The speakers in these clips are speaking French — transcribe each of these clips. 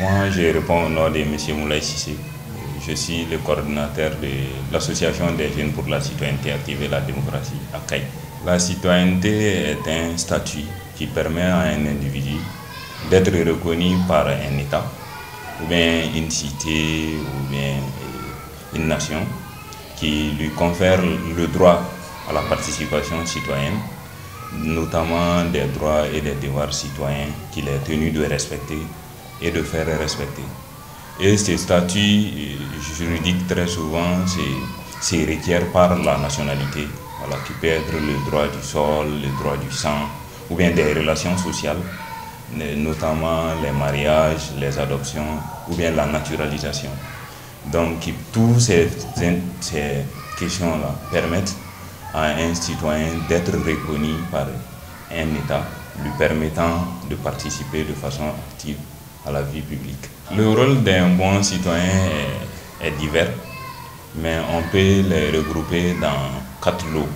Moi, je réponds au nom de M. Moulay Sissé. Je suis le coordinateur de l'Association des jeunes pour la citoyenneté active et la démocratie à CAI. La citoyenneté est un statut qui permet à un individu d'être reconnu par un État, ou bien une cité, ou bien une nation, qui lui confère le droit à la participation citoyenne, notamment des droits et des devoirs citoyens qu'il est tenu de respecter et de faire respecter. Et ces statuts juridiques, très souvent, c'est requiert par la nationalité, voilà, qui peut être le droit du sol, le droit du sang, ou bien des relations sociales, notamment les mariages, les adoptions, ou bien la naturalisation. Donc, toutes ces questions-là permettent à un citoyen d'être reconnu par un État, lui permettant de participer de façon active à la vie publique. Le rôle d'un bon citoyen est divers, mais on peut les regrouper dans 4 lots,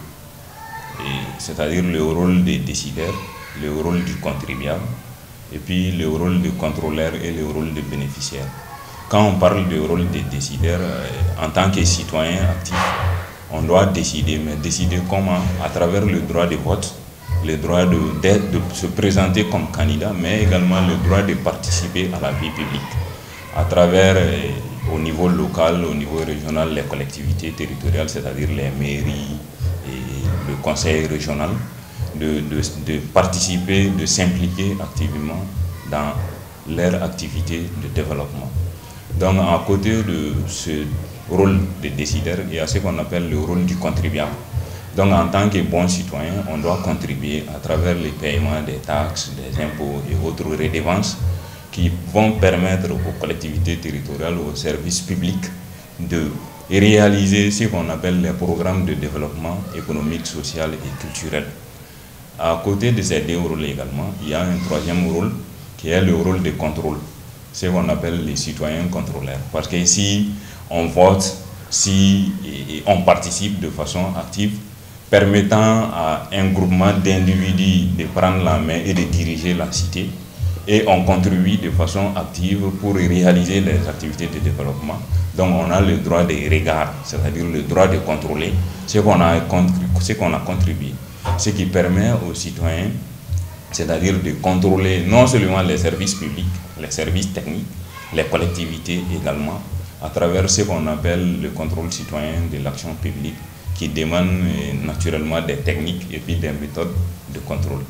c'est-à-dire le rôle des décideurs, le rôle du contribuable, et puis le rôle de contrôleur et le rôle de bénéficiaire. Quand on parle du rôle des décideurs, en tant que citoyen actif, on doit décider, mais décider comment? À travers le droit de vote, le droit de se présenter comme candidat, mais également le droit de participer à la vie publique, à travers, au niveau local, au niveau régional, les collectivités territoriales, c'est-à-dire les mairies et le conseil régional, de participer, de s'impliquer activement dans leur activité de développement. Donc, à côté de ce rôle de décideur, il y a ce qu'on appelle le rôle du contribuable. Donc, en tant que bon citoyen, on doit contribuer à travers le paiement des taxes, des impôts et autres redevances qui vont permettre aux collectivités territoriales, aux services publics de réaliser ce qu'on appelle les programmes de développement économique, social et culturel. À côté de ces 2 rôles également, il y a un 3e rôle qui est le rôle de contrôle, ce qu'on appelle les citoyens contrôleurs. Parce que si on vote, si on participe de façon active, permettant à un groupement d'individus de prendre la main et de diriger la cité, et on contribue de façon active pour réaliser les activités de développement. Donc on a le droit de regard, c'est-à-dire le droit de contrôler ce qu'on a contribué, ce qui permet aux citoyens, c'est-à-dire de contrôler non seulement les services publics, les services techniques, les collectivités également, à travers ce qu'on appelle le contrôle citoyen de l'action publique, qui demande naturellement des techniques et puis des méthodes de contrôle.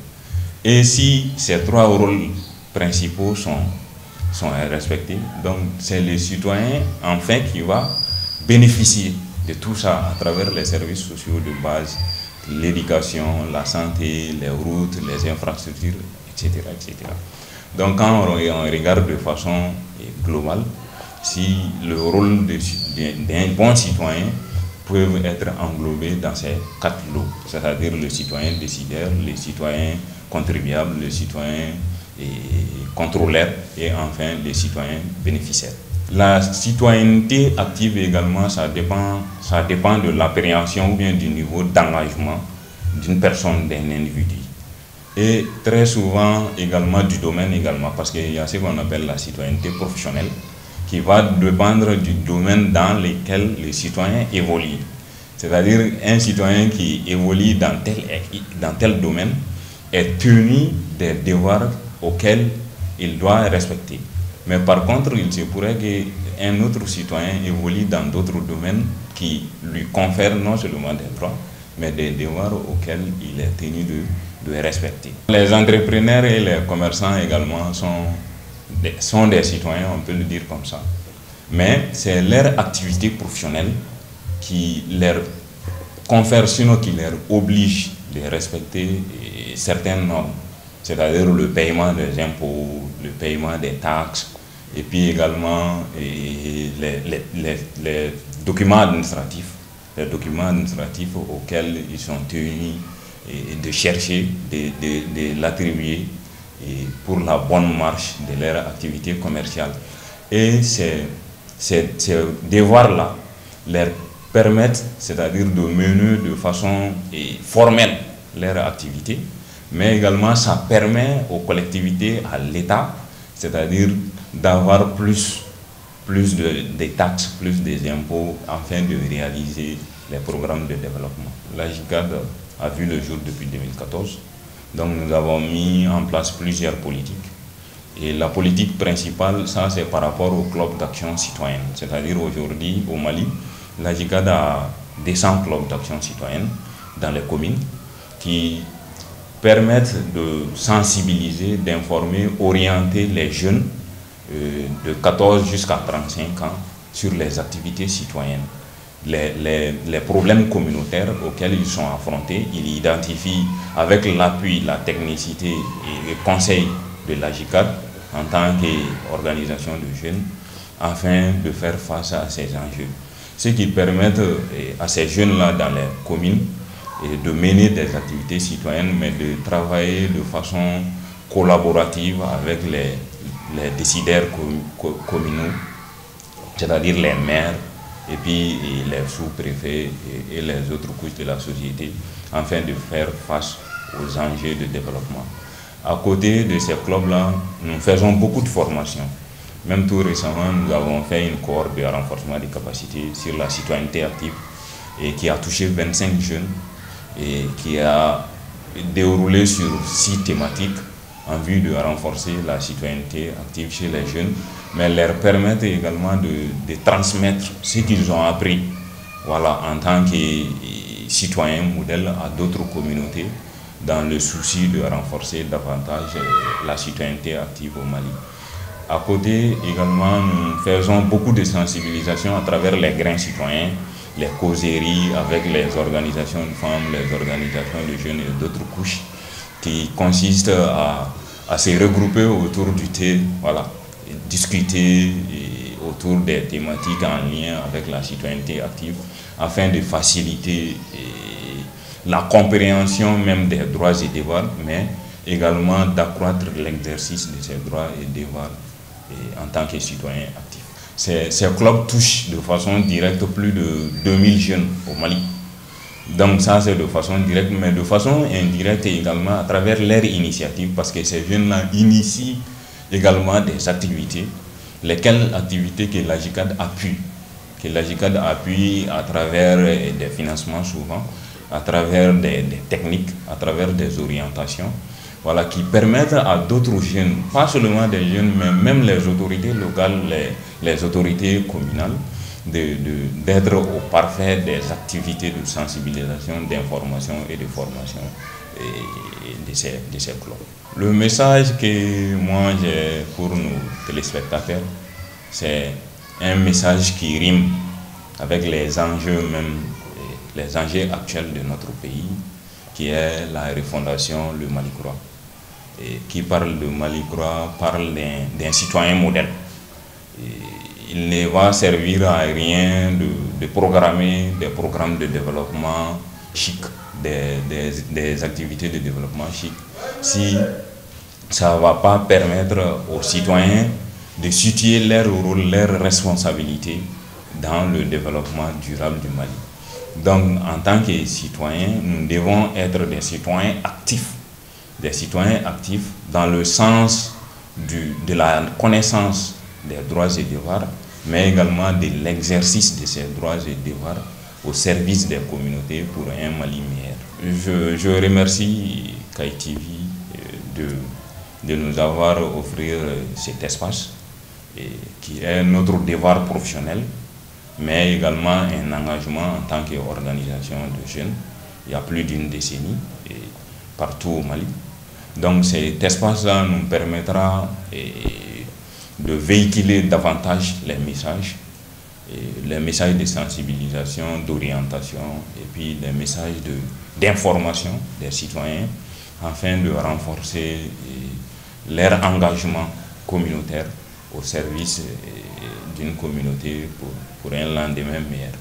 Et si ces 3 rôles principaux sont respectés, donc c'est le citoyen enfin qui va bénéficier de tout ça à travers les services sociaux de base, l'éducation, la santé, les routes, les infrastructures, etc. etc. Donc quand on regarde de façon globale, si le rôle d'un bon citoyen peut être englobé dans ces 4 lots, c'est-à-dire le citoyen décideur, le citoyen contribuable, le citoyen contrôleur et enfin les citoyens bénéficiaires. La citoyenneté active également, ça dépend de l'appréhension ou bien du niveau d'engagement d'une personne, d'un individu. Et très souvent également du domaine également, parce qu'il y a ce qu'on appelle la citoyenneté professionnelle, qui va dépendre du domaine dans lequel le citoyen évolue. C'est-à-dire un citoyen qui évolue dans tel domaine est tenu des devoirs auxquels il doit respecter. Mais par contre, il se pourrait qu'un autre citoyen évolue dans d'autres domaines qui lui confèrent non seulement des droits, mais des devoirs auxquels il est tenu de respecter. Les entrepreneurs et les commerçants également sont des citoyens, on peut le dire comme ça. Mais c'est leur activité professionnelle qui leur confère, sinon qui leur oblige de respecter certaines normes, c'est-à-dire le paiement des impôts, le paiement des taxes, et puis également les documents administratifs, auxquels ils sont tenus de chercher, de l'attribuer pour la bonne marche de leur activité commerciale. Et ces devoirs-là leur permettent, c'est-à-dire de mener de façon formelle leur activité, mais également ça permet aux collectivités, à l'État, c'est-à-dire d'avoir plus des taxes, plus des impôts, afin de réaliser les programmes de développement. La JICAD a vu le jour depuis 2014. Donc nous avons mis en place plusieurs politiques. Et la politique principale, ça c'est par rapport au club d'action citoyenne. C'est-à-dire aujourd'hui au Mali, la JICAD a des 100 clubs d'action citoyenne dans les communes qui permettent de sensibiliser, d'informer, orienter les jeunes de 14 jusqu'à 35 ans sur les activités citoyennes. Les problèmes communautaires auxquels ils sont affrontés, ils identifient avec l'appui, la technicité et le conseil de la JICAD en tant qu'organisation de jeunes afin de faire face à ces enjeux. Ce qui permet à ces jeunes-là dans les communes de mener des activités citoyennes, mais de travailler de façon collaborative avec les décideurs communaux, c'est-à-dire les maires, et puis les sous-préfets et les autres couches de la société, afin de faire face aux enjeux de développement. À côté de ces clubs-là, nous faisons beaucoup de formations. Même tout récemment, nous avons fait une cohorte de renforcement des capacités sur la citoyenneté active et qui a touché 25 jeunes et qui a déroulé sur 6 thématiques en vue de renforcer la citoyenneté active chez les jeunes, mais leur permettre également de transmettre ce qu'ils ont appris, voilà, en tant que citoyens modèles à d'autres communautés, dans le souci de renforcer davantage la citoyenneté active au Mali. À côté également, nous faisons beaucoup de sensibilisation à travers les grains citoyens, les causeries avec les organisations de femmes, les organisations de jeunes et d'autres couches, qui consistent à se regrouper autour du thé, voilà, discuter autour des thématiques en lien avec la citoyenneté active, afin de faciliter la compréhension même des droits et devoirs, mais également d'accroître l'exercice de ces droits et devoirs en tant que citoyen actif. Ces clubs touchent de façon directe plus de 2000 jeunes au Mali. Donc ça c'est de façon directe, mais de façon indirecte également à travers leurs initiatives, parce que ces jeunes-là initient également des activités, lesquelles activités que la JICAD appuie à travers des financements souvent, à travers des techniques, à travers des orientations, voilà, qui permettent à d'autres jeunes, pas seulement des jeunes, mais même les autorités locales, les autorités communales, d'être au parfait des activités de sensibilisation, d'information et de formation de ces clubs. Le message que moi j'ai pour nos téléspectateurs, c'est un message qui rime avec les enjeux même, les enjeux actuels de notre pays, qui est la refondation, le Mali Croix. Et qui parle de Mali Croix parle d'un citoyen modèle. Il ne va servir à rien de programmer des programmes de développement chic, des activités de développement chic, si ça ne va pas permettre aux citoyens de situer leur rôle, leur responsabilité dans le développement durable du Mali. Donc, en tant que citoyens, nous devons être des citoyens actifs dans le sens de la connaissance des droits et devoirs, mais également de l'exercice de ces droits et devoirs au service des communautés pour un Mali meilleur. Je remercie KITV de nous avoir offert cet espace qui est notre devoir professionnel, mais également un engagement en tant qu'organisation de jeunes il y a plus d'une décennie partout au Mali. Donc cet espace-là nous permettra de véhiculer davantage les messages de sensibilisation, d'orientation et puis des messages d'information des citoyens afin de renforcer leur engagement communautaire au service d'une communauté pour un lendemain meilleur.